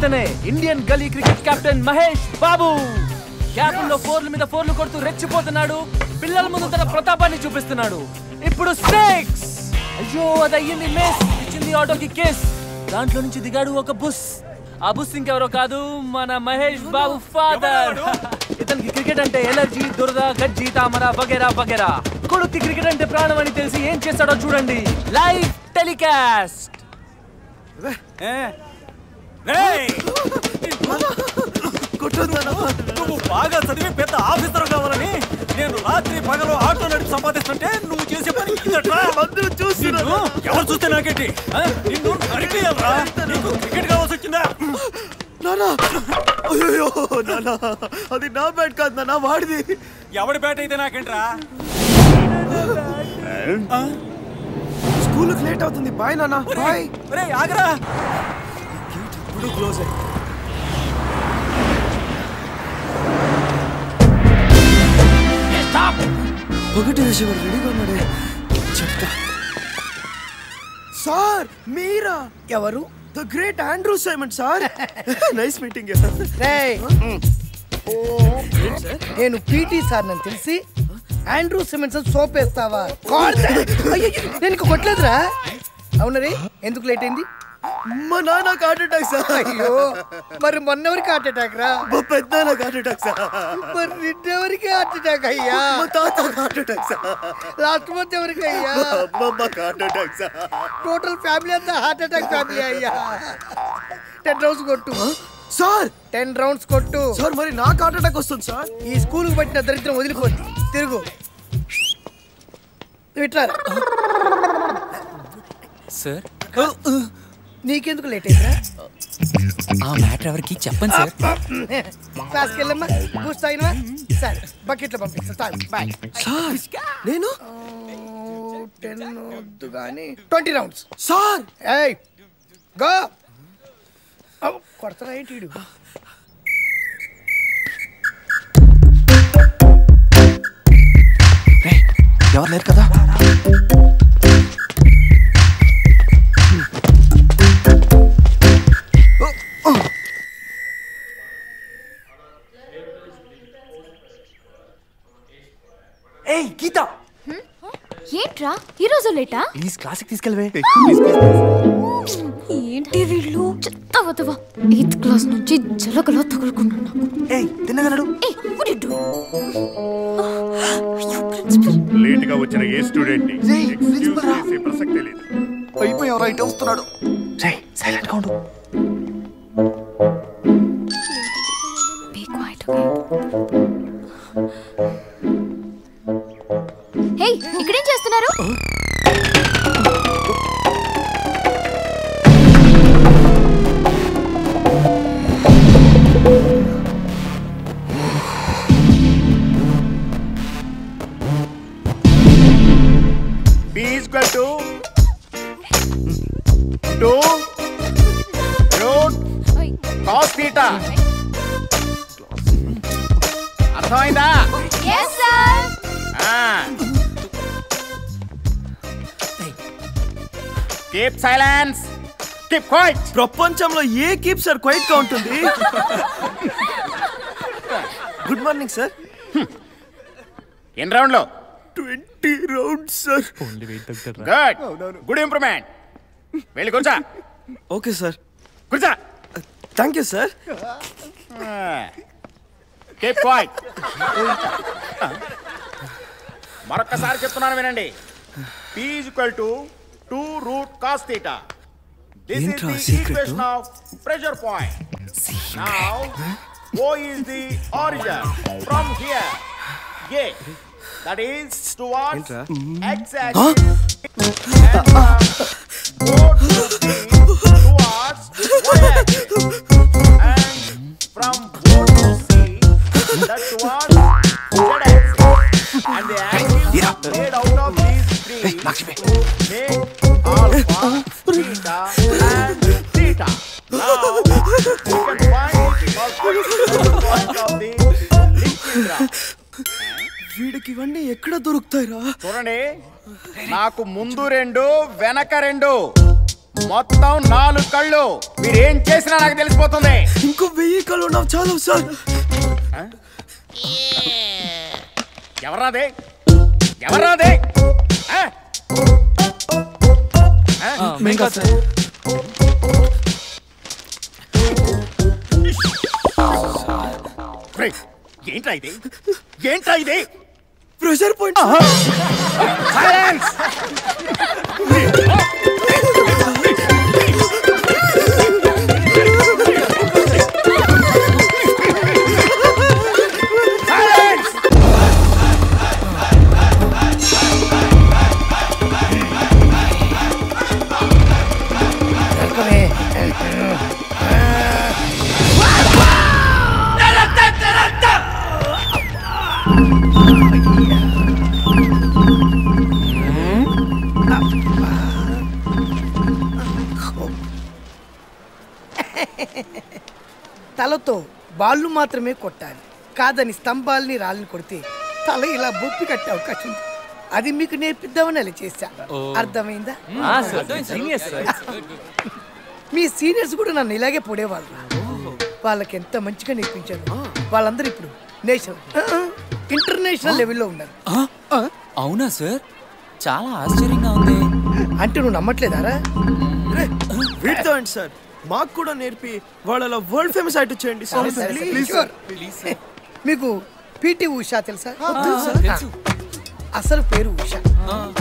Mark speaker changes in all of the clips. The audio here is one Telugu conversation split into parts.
Speaker 1: ఇతనే ఇండియన్ గల్లీ క్రికెట్ కెప్టెన్ మహేష్ బాబు. క్యాప్లో ఫోర్ల మీద ఫోర్లు కొడుతూ రెచ్చిపోతున్నాడు. పిల్లల ముందు తన ప్రతాపాన్ని చూపిస్తున్నాడు. ఇప్పుడు 6. అయ్యో అది అయ్యింది మిస్. ఇచ్చింది ఆటోకి కేస్. దాంట్లో నుంచి దిగాడు ఒక బుస్. ఆ బుస్ ఇంకెవరో కాదు, మన మహేష్ బాబు ఫాదర్. ఇతనికి క్రికెట్ అంటే ఎలర్జీ, దురద, గజ్జి, తామర వగేరా వగేరా. కొడుక్కి క్రికెట్ అంటే ప్రాణం అని తెలిసి ఏం చేస్తాడో చూడండి. Live telecast.
Speaker 2: నువ్వు బాగా చదివి పెద్ద ఆఫీసర్ కావాలని నేను రాత్రి పగలు ఆటో నడిపి సంపాదిస్తుంటే నువ్వు చేసే పని చూసి ఎవరు చూస్తే నాకేంటి? నిన్ను నడిపేయాలరా? నీకు క్రికెట్ కావాల్సి వచ్చిందా?
Speaker 3: నానా అయ్యో నానా, అది నా బ్యాట్ కాదు నానా, వాడిది.
Speaker 2: ఎవడి బ్యాట్ అయితే నాకేంట్రా?
Speaker 3: స్కూల్కి లేట్ అవుతుంది. బాయ్ నానా, బాయ్.
Speaker 2: ఆగరా,
Speaker 3: ఇప్పుడు క్లోజ్ అయ్యి. ఒకటి విషయం రెడీగా ఉన్నాడే, చెప్తా. సార్ మీరా?
Speaker 4: ఎవరు?
Speaker 3: The great Andrew Simon sir. Nice meeting.
Speaker 4: నేను పీటీ సార్ నన్ను తెలిసి ఆండ్రూ సిమెంట్స్ సోప్ వేస్తావా? నేను కొట్టలేదురా. అవునరే, ఎందుకు లేట్ అయింది?
Speaker 3: మా నాన్నకు హార్ట్ అటాక్ సార్.
Speaker 4: అయ్యో, మరి మొన్నెవరికి హార్ట్ అటాక్ రా?
Speaker 3: మా పెద్దనాన్నకు హార్ట్ అటాక్ సార్.
Speaker 4: మరి నిన్నెవరికి హార్ట్ అటాక్ అయ్యా?
Speaker 3: మా తాతకు heart attack sir.
Speaker 4: Last month ఎవరికి అయ్యా?
Speaker 3: అమ్మమ్మకి heart attack sir.
Speaker 4: Total family అంతా హార్ట్ అటాక్ ఫ్యామిలీ అయ్యా. 10 రౌండ్స్ కొట్టు
Speaker 3: సార్.
Speaker 4: 10 రౌండ్స్ కొట్టు
Speaker 3: సార్. మరి నాకు హార్ట్ అటాక్ వస్తుంది సార్.
Speaker 4: ఈ స్కూల్కి పట్టిన దరిద్రం వదిలిపోద్ది. తిరుగు ఇట్లా.
Speaker 1: సార్,
Speaker 4: నీకెందుకు లేట్ అయిందిరా?
Speaker 1: ఆ మ్యాటర్ ఎవరికి చెప్పండి సార్.
Speaker 4: క్లాస్కి వెళ్ళమ్మా. కూస్తాయినా సరే, బకెట్లో పంపిస్తా. తాగు. బాయ్.
Speaker 3: నేను
Speaker 4: 10 వద్దు కానీ 20 రౌండ్స్
Speaker 3: సార్.
Speaker 4: ఏయ్ గో. కొడతారా ఏంటి?
Speaker 3: ఎవరు లేరు కదా?
Speaker 1: ఏయ్ గీత,
Speaker 5: ఏంట్రా ఈరోజు లేటా?
Speaker 1: ప్లీజ్ క్లాస్కి తీసుకెళ్ళవే.
Speaker 5: ఏంటి వీళ్ళు చెత్తవతవా? 8th క్లాస్ నుంచి జలగలా తగులుకున్నాను.
Speaker 1: ఏయ్ తిన్నగలడు.
Speaker 6: లేట్ గా వచ్చిన ఏ స్టూడెంట్ ని ప్రసక్తే లేదు.
Speaker 3: అయిపోయావు, రైట్ వస్తున్నాడు.
Speaker 1: సైలెంట్ గా ఉండు.
Speaker 5: హే, ఇక్కడేం చేస్తున్నారు?
Speaker 6: B equal to 2 root cos theta. అర్థమైందా?
Speaker 5: yes sir.
Speaker 6: Keep silence. Keep quiet.
Speaker 3: ప్రపంచంలో ఏ కీప్ సార్ క్వైట్ గా ఉంటుంది? Good morning sir.
Speaker 6: ఎన్ని రౌండ్ లో?
Speaker 3: 20 rounds sir.
Speaker 6: Good. Good improvement. వెళ్ళి కూర్చో.
Speaker 3: Okay sir.
Speaker 6: కూర్చో.
Speaker 3: Thank you sir.
Speaker 6: Keep quiet. మరొక్కసారి చెప్తున్నాను వినండి. P is equal to 2 root cos theta. This is the equation of pressure point. Now, O is the origin. From here, A, that is towards x-axis, and O to be towards y-axis, and from O to C, that towards z-axis, and the angles made out of these three make alpha, theta, and theta. Now, you can find the point of the liquid graph.
Speaker 3: వీడికి ఇవన్నీ ఎక్కడ దొరుకుతాయిరా?
Speaker 6: చూడండి, నాకు ముందు 2 వెనక 2. మొత్తం 4 కళ్ళు. మీరేం చేసినా నాకు తెలిసిపోతుంది.
Speaker 3: ఇంకో 1000 కళ్ళు నాకు చాలు సార్.
Speaker 6: ఎవరాదే ఎవరాదే? ఏంట్రా ఇది? ఏంట్రా ఇది?
Speaker 3: Pressure point.
Speaker 6: సైలెన్స్.
Speaker 4: తలతో బాళ్ళు మాత్రమే కొట్టాలి, కాదని స్తంభాలని రాళ్ళని కొడితే తల ఇలా బొప్పి కట్టే అవకాశం ఉంది. అది మీకు నేర్పిద్దామని అలా చేశా. అర్థమైందా? మీ సీనియర్స్ కూడా నన్ను ఇలాగే పొడేవాళ్ళు. వాళ్ళకి ఎంత మంచిగా నేర్పించాను. వాళ్ళందరూ ఇప్పుడు ఇంటర్నేషనల్ లెవెల్లో ఉన్నారు.
Speaker 1: అవునా సార్? చాలా ఆశ్చర్యంగా ఉంది.
Speaker 4: అంటే నువ్వు నమ్మట్లేదారా?
Speaker 3: వీటితో అండి సార్, మాకు కూడా నేర్పి వాళ్ళ వరల్డ్ ఫేమస్ అయ్యేట్టు చేయండి సార్. ప్లీజ్.
Speaker 4: మీకు పిటి ఉషా తెలుసా? అసలు పేరు ఉషా.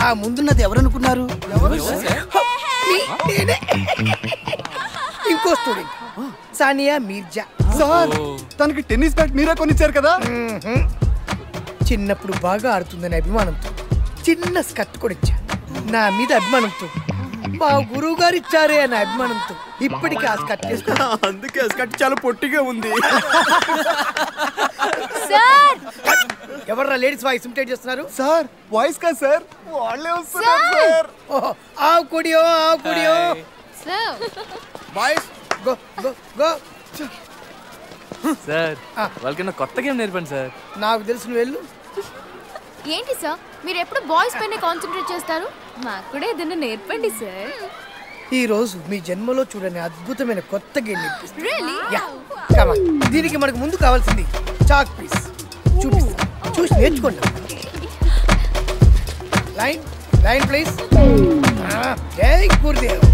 Speaker 4: ఆ ముందున్నది ఎవరనుకున్నారు? నేనే. ఇంకో స్టూడెంట్ సానియా మీర్జా.
Speaker 7: సార్ తనకి టెన్నిస్ బ్యాట్ మీరే కొనిచ్చారు కదా.
Speaker 4: చిన్నప్పుడు బాగా ఆడుతుందని అభిమానంతో చిన్న స్కర్ట్ కూడా ఇచ్చా. నా మీద అభిమానంతో మా గురువు గారు ఇచ్చారే అనే అభిమానంతో ఇప్పటికీ ఆ స్కర్ట్ వేసుకున్నా.
Speaker 3: అందుకే ఆ స్కర్ట్ చాలా పొట్టిగా ఉంది.
Speaker 4: ఎవర్రా లేడీస్ వాయిస్ ఇమిటేట్ చేస్తున్నారు?
Speaker 7: సార్ వాయిస్ కా సార్, వాళ్ళే వస్తున్నారు సార్.
Speaker 4: ఆవు కుడియో ఆవు కుడియో.
Speaker 6: Boys
Speaker 4: go go go.
Speaker 1: Sir వాళ్ళకన్నా కొత్త గేమ్ నేర్పండి సార్.
Speaker 4: నాకు తెలిసిన వెళ్ళు.
Speaker 5: ఏంటి సార్ మీరు ఎప్పుడు బాయ్స్ పైన కాన్సన్ట్రేట్ చేస్తారు? మాకు కూడా ఏదైనా నేర్పండి సార్.
Speaker 4: ఈ రోజు మీ జన్మలో చూడని అద్భుతమైన కొత్త గేమ్ నేర్పిస్తాను.
Speaker 5: Really?
Speaker 4: Yeah, come on. దీనికి మనకు ముందు కావాల్సింది చాక్ పీస్. చూపిస్తా, చూసి నేర్చుకోండి. Line line please. జై Gurudev.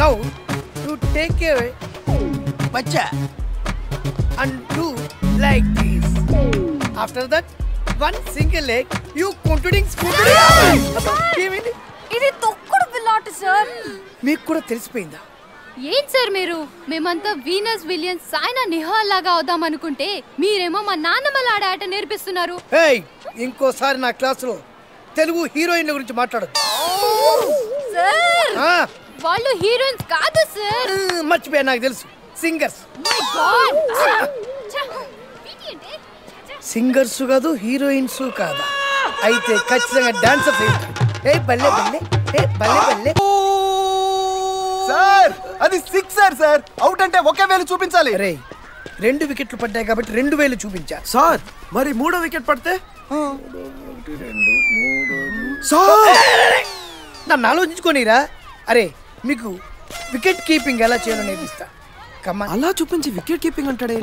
Speaker 4: Now you take a bacha and do like this. After that, one single leg, you continuing.
Speaker 5: ఇది తొక్కుడు పిల్లాట సార్.
Speaker 4: మీకు కూడా తెలిసిపోయిందా?
Speaker 5: ఏం సార్ మీరు? మేమంతా వీనస్ విలియన్స్ సైనా నిహాల్ లాగా అవుదాం అనుకుంటే మీరేమో మా నాన్నమ్మల ఆట నేర్పిస్తున్నారు.
Speaker 4: ఏయ్, ఇంకోసారి నా క్లాసులో తెలుగు హీరోయిన్ల గురించి మాట్లాడొద్దు.
Speaker 5: సార్ వాళ్ళు హీరోయిన్స్ కాదు సార్.
Speaker 4: మర్చిపోయా, నాకు తెలుసు. సింగర్స్.
Speaker 5: My God.
Speaker 4: సింగర్స్ కాదు, హీరోయిన్స్ కాదా? అయితే ఖచ్చితంగా డాన్సర్స్ అవుతారు. ఏ బల్లె బల్లె, ఏ బల్లె బల్లె.
Speaker 7: సార్ అది సిక్సర్ సార్. అవుట్ అంటే ఒకే వేలు చూపించాలి.
Speaker 4: అరే 2 వికెట్లు పడ్డాయి కాబట్టి 2 వేలు చూపించా.
Speaker 3: సార్ మరి 3వ వికెట్ పడితే? సార్
Speaker 4: నన్ను ఆలోచించుకోనిరా. అరే మీకు వికెట్ కీపింగ్ ఎలా చేయాలో నేర్పిస్తా. కమాన్.
Speaker 3: అలా చూపించి వికెట్ కీపింగ్ అంటాడే.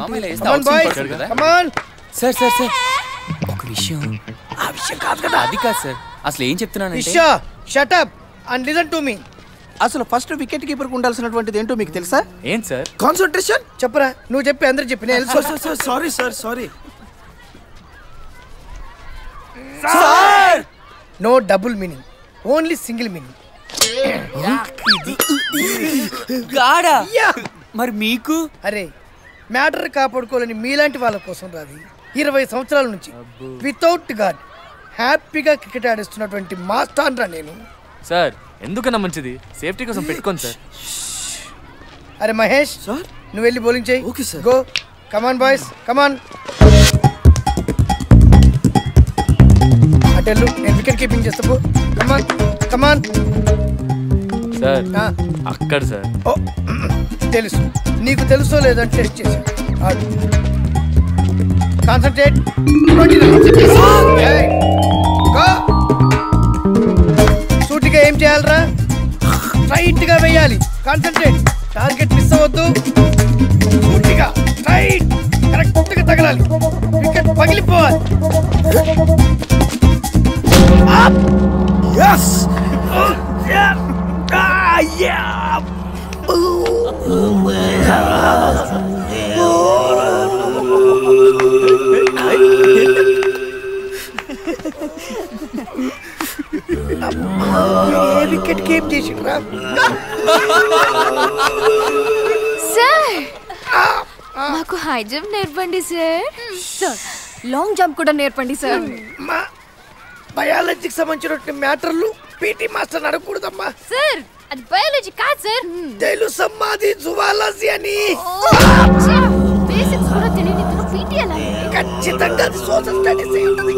Speaker 4: కమాన్ బాయ్స్, కమాన్.
Speaker 1: సార్ సార్ సార్ ఒక విషయం. ఆ విషయం కాదు కదా. అది కాదు సార్, అసలు ఏం చెప్తున్నానంటే
Speaker 4: Isha shut up and listen to me.
Speaker 8: అసలు ఫస్ట్ వికెట్ కీపర్ కు ఉండాల్సినటువంటిది ఏంటో మీకు తెలుసా?
Speaker 1: ఏం సార్?
Speaker 3: కాన్సంట్రేషన్.
Speaker 4: చెప్పరా, నువ్వు చెప్పి అందరు చెప్పి.
Speaker 3: Sorry sir, sorry.
Speaker 4: No double meaning, only single meaning.
Speaker 1: గాడా మరి మీకు?
Speaker 4: అరే మ్యాటర్ కాపాడుకోవాలని మీలాంటి వాళ్ళ కోసం రాది. 20 సంవత్సరాల నుంచి వితౌట్ గాడ్ హ్యాపీగా క్రికెట్ ఆడిస్తున్నటువంటి మాస్టర్ రా నేను.
Speaker 1: సార్ ఎందుకన్నా మంచిది, సేఫ్టీ కోసం పెట్టుకోండి సార్.
Speaker 4: అరే మహేష్
Speaker 3: సార్
Speaker 4: నువ్వు వెళ్ళి బౌలింగ్ చేయి.
Speaker 3: Okay sir.
Speaker 4: Go come on boys, come on. అటెల్లు, నేను వికెట్ కీపింగ్ చేస్తా. కమాన్ కమాన్.
Speaker 1: సార్ అక్కడ సార్.
Speaker 4: ఓ తెలుసు, నీకు తెలుసో లేదని టెస్ట్ చేశాను. కాన్సంట్రేట్. సూటిగా ఏం చేయాలరా? స్ట్రైట్ గా వేయాలి. కాన్సంట్రేట్. టార్గెట్ మిస్ అవ్వద్దు. సూటిగా స్ట్రైట్ కరెక్ట్ గా తగలాలి. వికెట్ పగిలిపోవాలి.
Speaker 3: yes
Speaker 4: వికెట్ గేమ్ చేసిండ్రా.
Speaker 9: సార్ మాకు హై జంప్ నేర్పండి సార్. సార్ లాంగ్ జంప్ కూడా నేర్పండి సార్.
Speaker 4: బయాలజీకి సంబంధించిన మ్యాటర్లు పీటీ మాస్టర్ అడగకూడదమ్మా.
Speaker 5: సార్ అది బయాలజీ కాదు సార్.
Speaker 4: తెలుసమ్మా, అది జువాలజీ అని.
Speaker 5: బేసిక్స్ కూడా తెలియని పీటీ ఎలా?
Speaker 4: ఖచ్చితంగా అది సోషల్ స్టడీస్ అయి ఉంటుంది.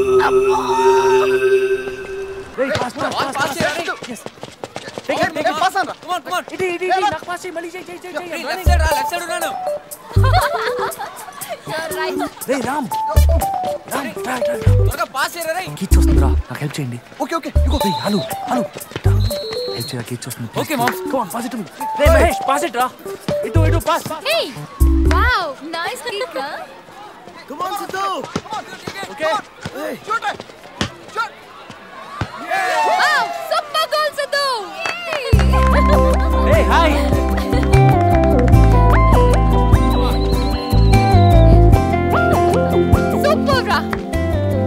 Speaker 1: వస్తుందిరా, నాకు హెల్ప్ చేయండి.
Speaker 7: Okay okay
Speaker 1: hello hello help చేయరా, కీచ్ వస్తుంది. Okay ma'am, come on, pass it to me. రే మహేష్, పాస్ ఇట్ రా. ఇటు pass.
Speaker 5: Hey wow, nice kick.
Speaker 3: come on Sidhu
Speaker 1: okay
Speaker 3: shoot it
Speaker 5: wow, super goal Sidhu.
Speaker 1: Hey hi.
Speaker 5: Super రా.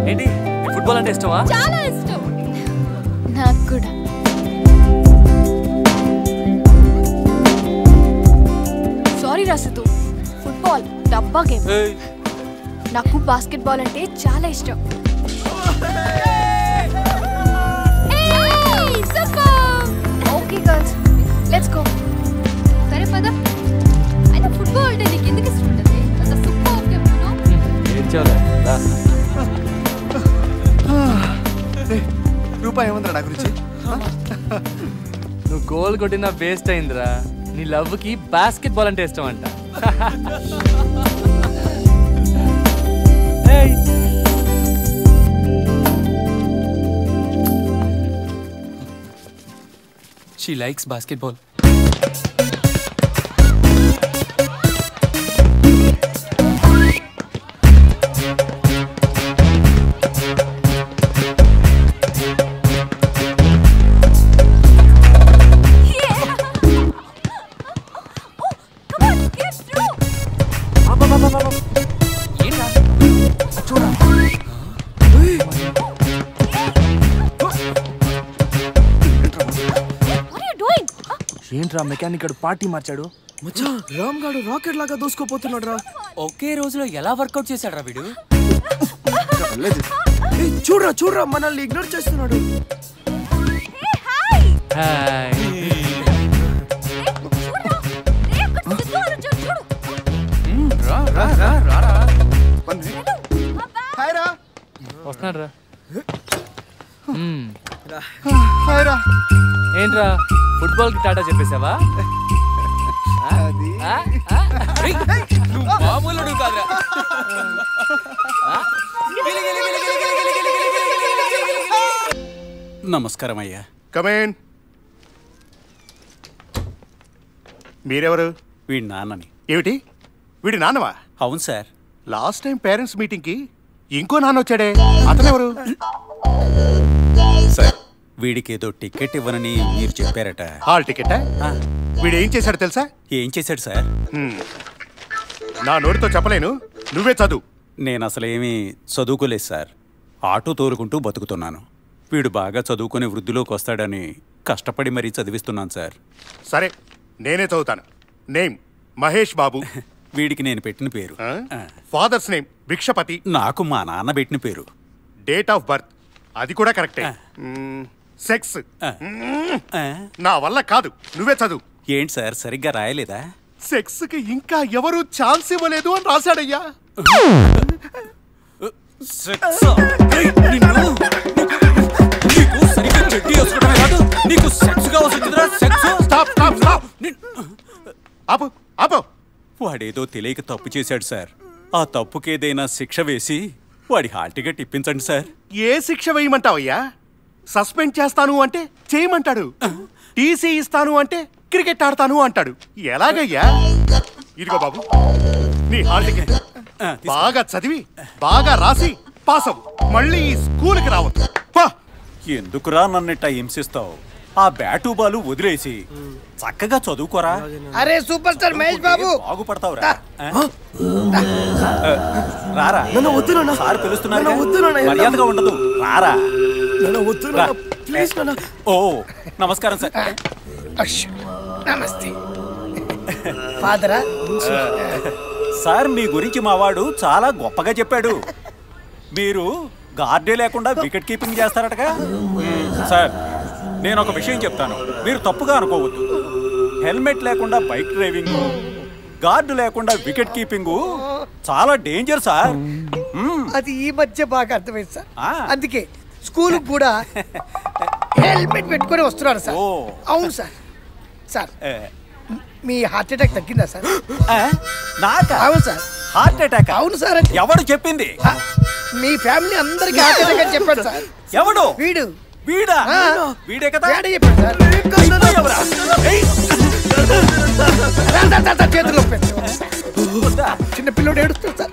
Speaker 1: ఏంటి, ఫుట్బాల్ అంటే ఇష్టమా?
Speaker 5: చాలా ఇష్టం
Speaker 9: నాకు కూడా. సారీ రాసితు, ఫుట్బాల్ డబ్బా గేమ్. నాకు బాస్కెట్బాల్ అంటే చాలా ఇష్టం. Okay girls, let's go.
Speaker 5: సరే పద. అయితే ఫుట్బాల్ అంటే నీకు ఎందుకు ఇష్టం ఉంటుంది? అంత సూపర్ గేమ్.
Speaker 7: రూపాయి ఏముందిరా నా గురించి?
Speaker 1: నువ్వు గోల్ కొట్టినా వేస్ట్ అయిందిరా. నీ లవ్ కి బాస్కెట్ బాల్ అంటే ఇష్టం అంట. She likes basketball. ఏంట్రా మెకానిక్ గారు పార్టీ మార్చాడు?
Speaker 3: మచ్చా, రామ్ గాడు రాకెట్ లాగా దూసుకోపోతున్నాడు రా.
Speaker 1: ఒకే రోజులో ఎలా వర్కౌట్ చేశాడు రా వీడు?
Speaker 3: చూడరా మనల్ని ఇగ్నోర్ చేస్తున్నాడు.
Speaker 1: వస్తున్నాడు రా. ఏంట్రా ఫుట్బాల్ కి టాటా చెప్పేసావా? మామూలు కాదురా.
Speaker 10: నమస్కారం అయ్యా.
Speaker 6: కమేన్. మీరెవరు?
Speaker 10: వీడి నాన్నని.
Speaker 6: ఏమిటి, వీడి నాన్నవా?
Speaker 10: అవును sir.
Speaker 6: Last time parents meeting కి ఇంకో నాన్న వచ్చాడే, అతనెవరు?
Speaker 10: సార్, వీడికి ఏదో టికెట్ ఇవ్వనని మీరు చెప్పారట.
Speaker 6: హాల్ టికెటా? వీడు ఏం చేశాడు తెలుసా?
Speaker 10: ఏం చేశాడు సార్?
Speaker 6: నా నోటితో చెప్పలేను, నువ్వే చదువు.
Speaker 10: నేను అసలేమీ చదువుకోలేదు సార్. ఆటో తోలుకుంటూ బతుకుతున్నాను. వీడు బాగా చదువుకుని వృద్ధిలోకి వస్తాడని కష్టపడి మరీ చదివిస్తున్నాను సార్.
Speaker 6: సరే, నేనే చదువుతాను. నేమ్ మహేష్ బాబు.
Speaker 10: వీడికి నేను పెట్టిన పేరు.
Speaker 6: Father's name Bhikshapathi.
Speaker 10: నాకు మా నాన్న పెట్టిన పేరు.
Speaker 6: డేట్ ఆఫ్ బర్త్ అది కూడా కరెక్టే. సెక్స్ నా వల్ల కాదు, నువ్వే చదువు.
Speaker 10: ఏంటి సార్, సరిగ్గా రాయలేదా?
Speaker 6: సెక్స్ కి ఇంకా ఎవరు ఛాన్స్ ఇవ్వలేదు అని రాశాడయ్యా.
Speaker 10: వాడేదో తెలియక తప్పు చేశాడు సార్. ఆ తప్పుకేదైనా శిక్ష వేసి వాడి హాల్ టికెట్ ఇప్పించండి సార్.
Speaker 11: ఏ శిక్ష వేయమంటావయ్యా? సస్పెండ్ చేస్తాను అంటే చేయమంటాడు, టీసీ ఇస్తాను అంటే క్రికెట్ ఆడతాను అంటాడు. ఎలాగయ్యా? ఇదిగో బాబు నీ హాల్ టికెట్. బాగా చదివి బాగా రాసి పాస్ అవ్వు, మళ్ళీ ఈ స్కూల్కి రావద్దు.
Speaker 10: ఎందుకురా నన్నిట్ట హింసిస్తావు? ఆ బ్యాటు బాలు వదిలేసి చక్కగా చదువుకోరా.
Speaker 4: అరే సూపర్ స్టార్ మహేష్ బాబు
Speaker 10: బాగుపడతావురా. రారా, సార్ పిలుస్తున్నారు, మర్యాదగా ఉండదు. రారా. ఓ నమస్కారం సార్.
Speaker 4: నమస్తే ఫాదరా.
Speaker 10: సార్ మీ గురించి మావాడు చాలా గొప్పగా చెప్పాడు. మీరు గార్డే లేకుండా వికెట్ కీపింగ్ చేస్తారటగా. సార్ నేను ఒక విషయం చెప్తాను, మీరు తప్పుగా అనుకోవద్దు. హెల్మెట్ లేకుండా బైక్ డ్రైవింగ్, గార్డు లేకుండా వికెట్ కీపింగ్ చాలా డేంజర్ సార్.
Speaker 4: అది ఈ మధ్య బాగా అర్థమైంది సార్. అందుకే స్కూల్ కూడా హెల్మెట్ పెట్టుకొని వస్తున్నారు సార్. అవును సార్. సార్ మీ హార్ట్ అటాక్ తగ్గిందా సార్? అవును సార్.
Speaker 10: Heart attack?
Speaker 4: అవును సార్.
Speaker 10: ఎవడు చెప్పింది?
Speaker 4: మీ ఫ్యామిలీ అందరికి హార్ట్ అటాక్ అని చెప్పాడు సార్.
Speaker 10: ఎవడు?
Speaker 4: వీడు.
Speaker 10: వీడా? వీడే కదా
Speaker 4: చెప్పాడు సార్. చేతుల్లో చిన్న పిల్లడు ఏడుస్తాడు సార్.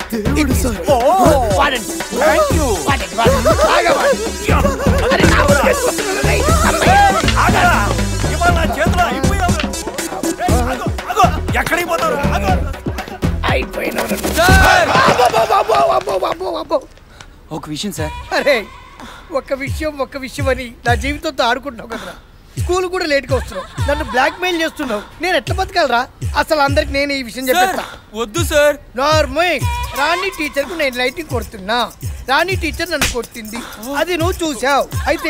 Speaker 2: ఎక్కడికి పోతారు?
Speaker 1: ఒక విషయం సార్.
Speaker 4: అరే ఒక్క విషయం అని నా జీవితంతో ఆడుకుంటున్నావు కదరా. స్కూల్ కూడా లేట్గా వస్తున్నావు, నన్ను బ్లాక్ మెయిల్ చేస్తున్నావు. నేను ఎట్లా బతకాలరా? అసలు అందరికి నేను ఈ విషయం చెప్పేస్తా.
Speaker 1: వద్దు సార్.
Speaker 4: నార్మల్ రాణి టీచర్ కు నేను లైటింగ్ కొడుతున్నా, రాణి టీచర్ నన్ను కొట్టింది, అది నువ్వు చూసావు. అయితే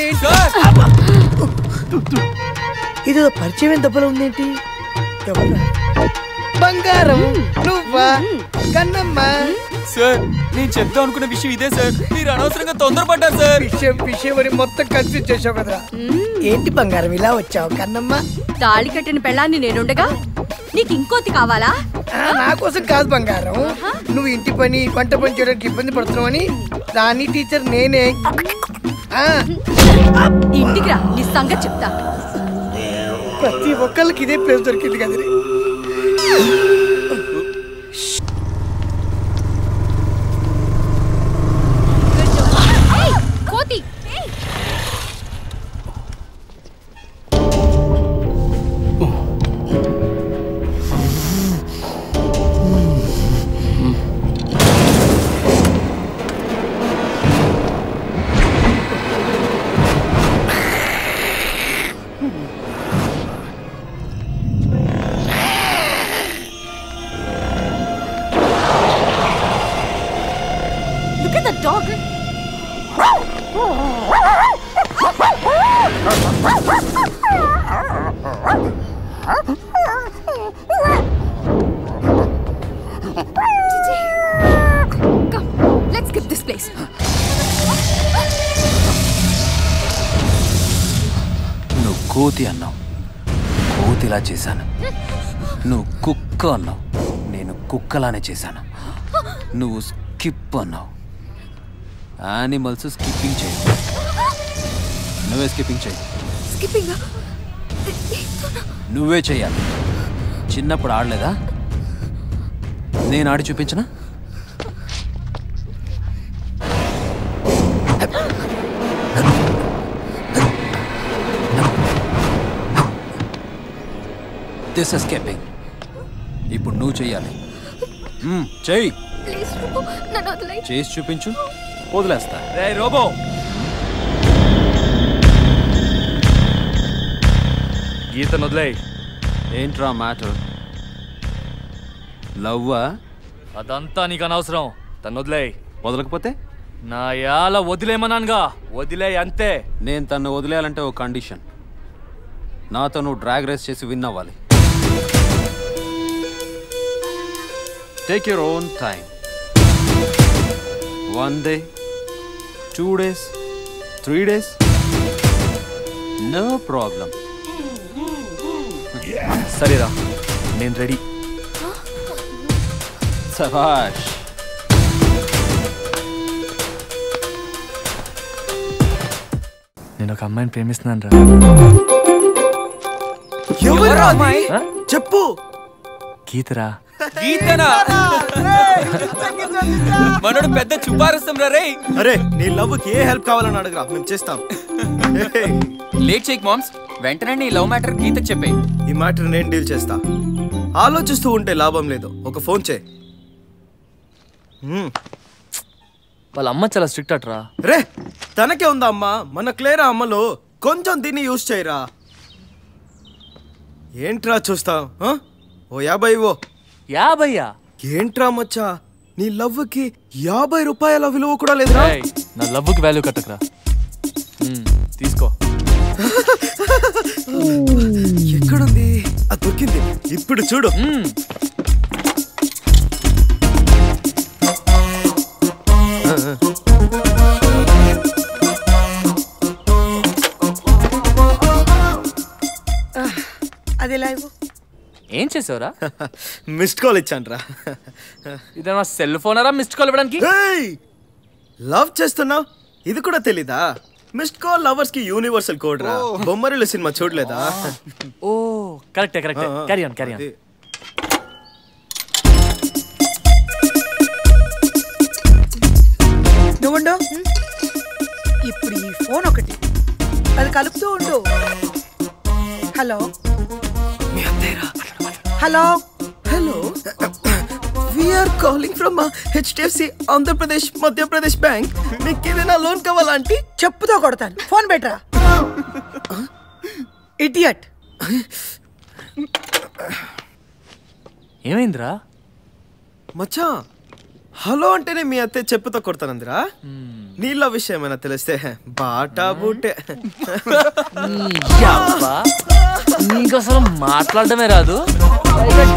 Speaker 4: ఇది పరిచయం దెబ్బలు ఉందేంటి? బంగారం నువ్వా కన్నమ్మ?
Speaker 1: సార్ నేను చెప్దాం అనుకున్న విషయం ఇదే సార్. మీరు అనవసరంగా తొందరపడ్డారు సార్.
Speaker 4: విషయం అని మొత్తం కన్ఫ్యూజ్ చేసావు కదరా. ఏంటి బంగారం ఇలా వచ్చావు కన్నమ్మ?
Speaker 9: తాళి కట్టిన పెళ్ళాన్ని నేనుండగా నీకు ఇంకోతి కావాలా?
Speaker 4: నా కోసం కాదు బంగారం, నువ్వు ఇంటి పని వంట పని చేయడానికి ఇబ్బంది పడుతున్నావు అని రాణి టీచర్ నేనే.
Speaker 9: ఇంటికి రా, నీ సంగతి చెప్తా.
Speaker 4: ప్రతి ఒక్కళ్ళకి ఇదే ప్లేస్ దొరికింది కదా.
Speaker 5: కోతి
Speaker 9: Look at the dog. Come, let's skip this place.
Speaker 1: నువ్వు కోతి అన్నావు, కోతిలా చేశాను. నువ్వు కుక్క అన్నావు, నేను కుక్కలానే చేశాను. నువ్వు స్కిప్ అన్నావు, యానిమల్స్ స్కిప్పింగ్ చేయి. నువ్వే స్కిప్పింగ్ చేయి.
Speaker 9: Skipping.
Speaker 1: నువ్వే చెయ్యాలి. చిన్నప్పుడు ఆడలేదా? నేను ఆడి చూపించనా? This is skipping. ఇప్పుడు నువ్వు చెయ్యాలి. చెయ్యి. చేసి చూపించు, వదిలేస్తా. రే రోబో, గీతను వదిలే. ఏంట్రా మ్యాటర్? లవ్వా?
Speaker 12: అదంతా నీకు అనవసరం. తను వదిలే.
Speaker 1: వదలకపోతే?
Speaker 12: నా యాల వదిలేమన్నానుగా, వదిలే అంతే.
Speaker 1: నేను తను వదిలేయాలంటే ఒక కండిషన్. నాతో నువ్వు డ్రాగ్ రేస్ చేసి విన్ అవ్వాలి. Take your own time. 1 day, 2 days, 3 days, no problem.
Speaker 12: సరేరా, నేను రెడీ.
Speaker 1: సబాష్, నేను ఒక అమ్మాయిని ప్రేమిస్తున్నాను రా.
Speaker 3: ఎవరా అది? చెప్పు.
Speaker 1: గీతరా.
Speaker 13: గీతనా? మనోడు పెద్ద చుపారసం రా రే.
Speaker 3: అరే నీ లవ్ కి ఏ హెల్ప్ కావాలని అడగరా, మేము చేస్తాం.
Speaker 13: లేట్ చేయకు మామ్స్, వెంటనే నీ లవ్ మ్యాటర్ గీతకి చెప్పే.
Speaker 3: ఈ మ్యాటర్ నేను డీల్ చేస్తా. ఆలోచిస్తూ ఉంటే లాభం లేదు, ఒక ఫోన్ చేయి.
Speaker 1: వాళ్ళ అమ్మ చాలా స్ట్రిక్ట్ అట్రా.
Speaker 3: రే తనకే ఉందా అమ్మ, మన క్లేరా అమ్మలో కొంచెం దీన్ని యూజ్ చేయరా. ఏంట్రా చూస్తావు? ఓ 50 ఇవ్వు.
Speaker 1: 50?
Speaker 3: ఏంట్రా మచ్చా, నీ లవ్ కి 50 రూపాయల విలువ కూడా లేదురా.
Speaker 1: నా లవ్ కి వాల్యూ కట్టకరా. తీసుకో.
Speaker 3: ఎక్కడుంది? అది దొరికింది. ఇప్పుడు చూడు.
Speaker 4: అది లైవ్.
Speaker 1: ఏం చేసావురా?
Speaker 3: మిస్డ్ కాల్ ఇచ్చాను రా.
Speaker 1: ఇదేనా సెల్ ఫోనరా మిస్డ్ కాల్ ఇవ్వడానికి?
Speaker 3: లవ్ చేస్తున్నావు ఇది కూడా తెలీదా? మిస్డ్ కాల్ లవర్స్ కి యూనివర్సల్ కోడ్ రా. బొమ్మరిల్లు సినిమా చూడలేదా?
Speaker 1: ఓ కరెక్టే కరెక్టే. Carry on carry on.
Speaker 4: నువ్వుండు. ఇప్పుడు ఈ ఫోన్ ఒకటి అది కలుపుతూ ఉండు. Hello hello
Speaker 3: hello, we are calling from HDFC Andhra Pradesh Madhya Pradesh bank. మీకు ఏదైనా లోన్ కావాలా ఆంటీ?
Speaker 4: చెప్పుతో కొడతాను. ఫోన్ బెటరా ఇడియట్.
Speaker 1: ఏమైందిరా?
Speaker 3: మచ్చా హలో అంటేనే మీ అత్తే చెప్పుతో కొడతానందిరా. నీళ్ళ విషయం ఏమైనా తెలిస్తే బాటా బూటే.
Speaker 1: నీకు అసలు మాట్లాడమే రాదు,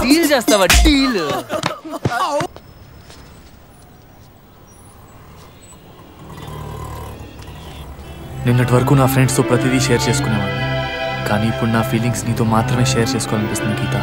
Speaker 1: డీల్ చేస్తావా? డీల్. నిన్నటి వరకు నా ఫ్రెండ్స్తో ప్రతిదీ షేర్ చేసుకునేవాడిని, కానీ ఇప్పుడు నా ఫీలింగ్స్ నీతో మాత్రమే షేర్ చేసుకోవాలనిపిస్తుంది గీత.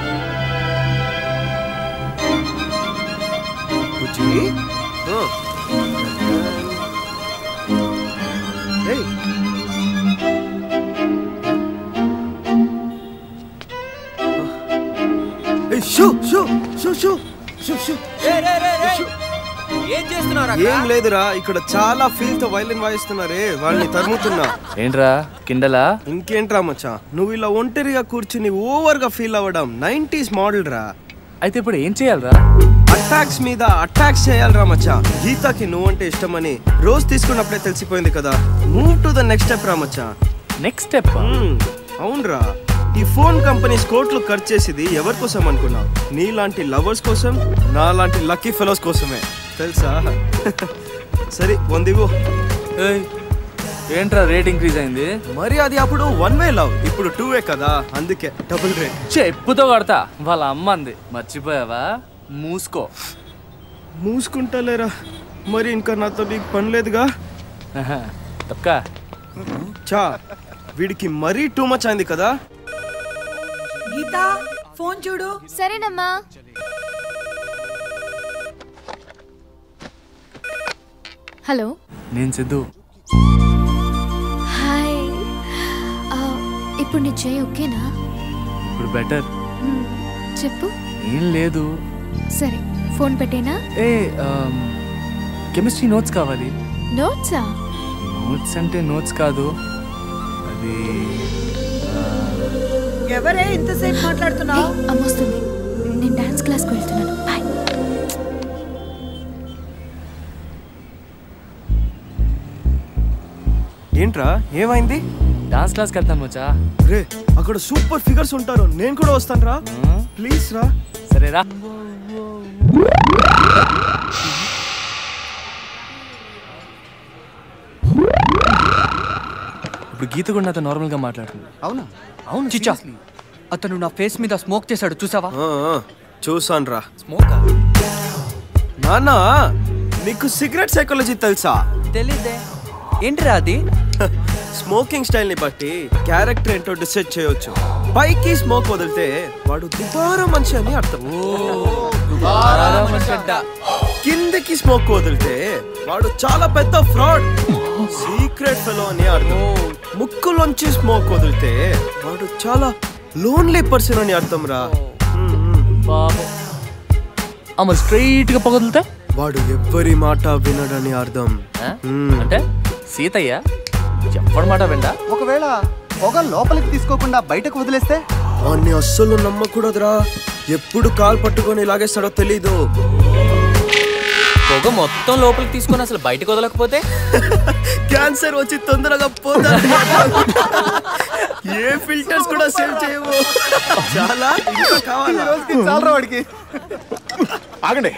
Speaker 3: ఏం లేదురా, ఇక్కడ చాలా ఫీల్ తో వైలిన్ వాయిస్తున్నారే, వాళ్ళని తరుముతున్నా.
Speaker 1: ఏంట్రా కిండలా?
Speaker 3: ఇంకేంట్రా మచ్చా, నువ్వు ఇలా ఒంటరిగా కూర్చుని ఓవర్ గా ఫీల్ అవ్వడం 90s మోడల్ రా.
Speaker 1: అయితే ఇప్పుడు ఏం చేయాలరా?
Speaker 3: అటాక్స్ మీద అటాక్స్ చేయాలరా మచ్చా. గీతకి నువ్వంటే ఇష్టమని రోజు తీసుకున్నప్పుడే తెలిసిపోయింది కదా. Move to the next step రా మచ్చా.
Speaker 1: Next step?
Speaker 3: అవునరా, ఈ ఫోన్ కంపెనీస్ కోట్లు ఖర్చు చేసేది ఎవరి కోసం అనుకున్నావు? నీలాంటి లవర్స్ కోసం, నాలాంటి లక్కీ ఫెలోస్ కోసమే తెలుసా. సరే వందివు.
Speaker 1: ఏంట్రా రేట్ ఇంక్రీజ్ అయింది?
Speaker 3: మరి అది అప్పుడు 1 వే లవ్, ఇప్పుడు 2 వే కదా, అందుకే డబుల్ రేట్.
Speaker 1: చెప్పుతో కొడతా. వాళ్ళ అమ్మ అంది, మర్చిపోయావా? మూసుకో.
Speaker 3: మూసుకుంటలేరా, మరి ఇంకా నాతో నీకు పని లేదుగా.
Speaker 1: తప్పకా
Speaker 3: చా, వీడికి మరీ టూ మచ్ అయింది కదా.
Speaker 4: గీత ఫోన్ చూడు.
Speaker 9: సరేనమ్మా. హలో,
Speaker 1: నేను సిద్ధు.
Speaker 9: హాయ్. ఇప్పుడు నీ చేయి ఓకేనా?
Speaker 1: ఇప్పుడు బెటర్.
Speaker 9: చెప్పు.
Speaker 1: ఏం లేదు.
Speaker 9: సరే ఫోన్ పెట్టేనా?
Speaker 1: కెమిస్ట్రీ నోట్స్ కావాలి.
Speaker 9: నోట్సా?
Speaker 1: నోట్స్ అంటే నోట్స్ కాదు, అది
Speaker 4: ఎవరే ఇంతసేపు మాట్లాడుతున్నావు?
Speaker 9: అమ్మొస్తుంది, నేను డాన్స్ క్లాస్కి వెళ్తున్నాను. బాయ్.
Speaker 3: ఏంట్రా ఏమైంది?
Speaker 1: డాన్స్ క్లాస్కి వెళ్తాను మచ్చా.
Speaker 3: రే అక్కడ సూపర్ ఫిగర్స్ ఉంటారు, నేను కూడా వస్తాను రా. ప్లీజ్ రా.
Speaker 1: సరే రా. ఇప్పుడు గీత కూడా నాతో నార్మల్ గా మాట్లాడుతుంది.
Speaker 13: అవునా?
Speaker 1: అవును
Speaker 13: చిచ్చా, అతను నా ఫేస్ మీద స్మోక్ చేశాడు, చూసావా?
Speaker 3: చూసాను రా.
Speaker 13: స్మోక్?
Speaker 3: నాన్న నీకు సిగరెట్ సైకాలజీ తెలుసా?
Speaker 13: తెలీదే. ఏంటిరా అది?
Speaker 3: స్మోకింగ్ స్టైల్ ని బట్టి క్యారెక్టర్ ఏంటో డిసైడ్ చేయొచ్చు. పైకి స్మోక్ వదిలితే వాడు దుబారా మనిషి అని అర్థం. కిందకి స్మోక్ వదిలితే వాడు చాలా పెద్ద ఫ్రాడ్, సీక్రెట్ ఫెలో అని అర్థం. ముక్కులోంచి స్మోక్ వదిలితే వాడు చాలా లోన్లీ పర్సన్ అని అర్థం రా.
Speaker 1: మరి స్ట్రైట్ గా పొగదిలితే
Speaker 3: వాడు ఎవ్వరి మాట వినడని అర్థం.
Speaker 1: అంటే సీతయ్య చెప్పడం మాట విండా?
Speaker 7: ఒకవేళ పొగ లోపలికి తీసుకోకుండా బయటకు వదిలేస్తే?
Speaker 3: వాడిని అస్సలు నమ్మకూడదురా, ఎప్పుడు కాలు పట్టుకొని లాగేస్తాడో తెలీదు.
Speaker 13: పొగ మొత్తం లోపలికి తీసుకొని అసలు బయటకు వదలకపోతే
Speaker 3: క్యాన్సర్ వచ్చి తొందరగా పోతా. ఏ ఫిల్టర్స్ కూడా సేవ్ చేయవు. చాలా ఇంకా కావాలా?
Speaker 7: చాలా వాడికి.
Speaker 6: ఆగండి.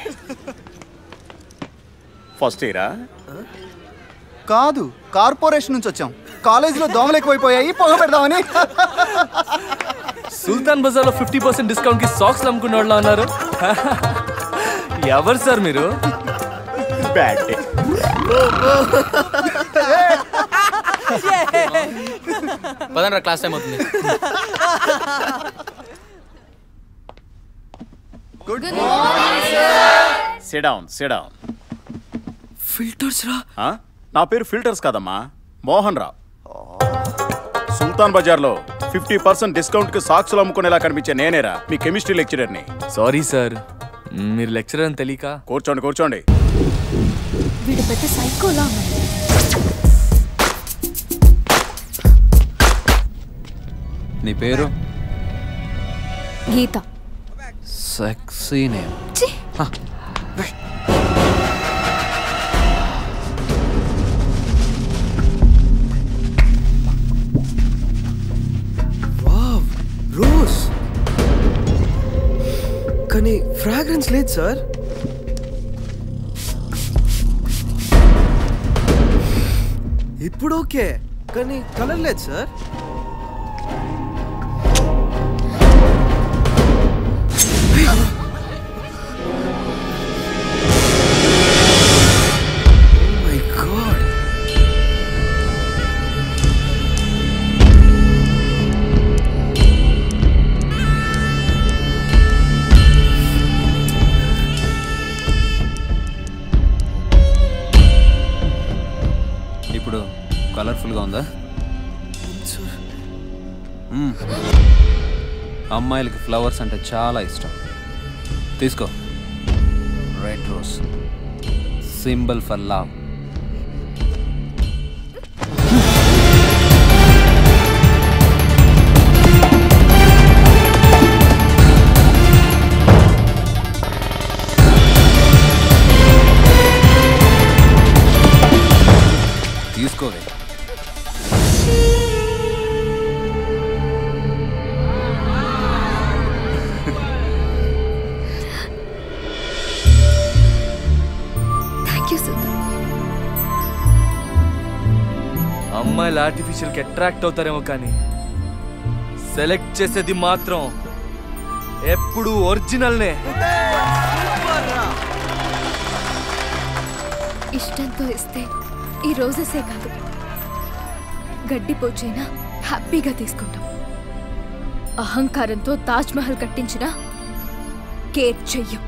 Speaker 6: ఫస్ట్ ఇయరా?
Speaker 7: కాదు, కార్పొరేషన్ నుంచి వచ్చాం. కాలేజీలో దోమలు ఎక్కువైపోయాయి, పొగ పెడదామని.
Speaker 1: సుల్తాన్ బజార్ లో 50% డిస్కౌంట్ కి సాక్స్ అమ్ముకునే వాళ్ళు అన్నారు. ఎవరు సార్ మీరు?
Speaker 6: Bad day.
Speaker 13: పదండ్రా, క్లాస్ టైం అవుతుంది.
Speaker 6: Good morning sir. SIT down, SIT down.
Speaker 3: Filters రా?
Speaker 6: నా పేరు ఫిల్టర్స్ కాదమ్మా, మోహన్ రావు. సుల్తాన్ బజార్లో 50% డిస్కౌంట్ కి సాక్స్లు అమ్ముకునేలా కనిపించే నేనేరా మీ కెమిస్ట్రీ లెక్చరర్ని.
Speaker 1: సారీ సార్, మీరు లెక్చరర్ అని తెలియక.
Speaker 6: కూర్చోండి కూర్చోండి.
Speaker 9: వీడు పెద్ద సైకోలా.
Speaker 13: నీ పేరు?
Speaker 9: Geetha.
Speaker 13: Sexy name.
Speaker 3: Wow, rose. కానీ ఫ్రాగ్రెన్స్ లేదు సార్. ఇప్పుడు ఓకే, కానీ కలర్ లేదు సార్.
Speaker 13: ఇప్పుడు కలర్ఫుల్గా ఉందా? అమ్మాయిలకి ఫ్లవర్స్ అంటే చాలా ఇష్టం. తీసుకో, red rose, symbol for love. తీసుకోవే.
Speaker 1: అమ్మాయిలు ఆర్టిఫిషియల్ కి అట్రాక్ట్ అవుతారేమో, కానీ సెలెక్ట్ చేసేది మాత్రం ఎప్పుడు ఒరిజినల్నే.
Speaker 9: ఇష్టంతో ఇస్తే ఈ రోజెసే కాదు, గడ్డిపోచైనా హ్యాపీగా తీసుకుంటాం. అహంకారంతో తాజ్ మహల్ కట్టించినా కేర్ చెయ్యం.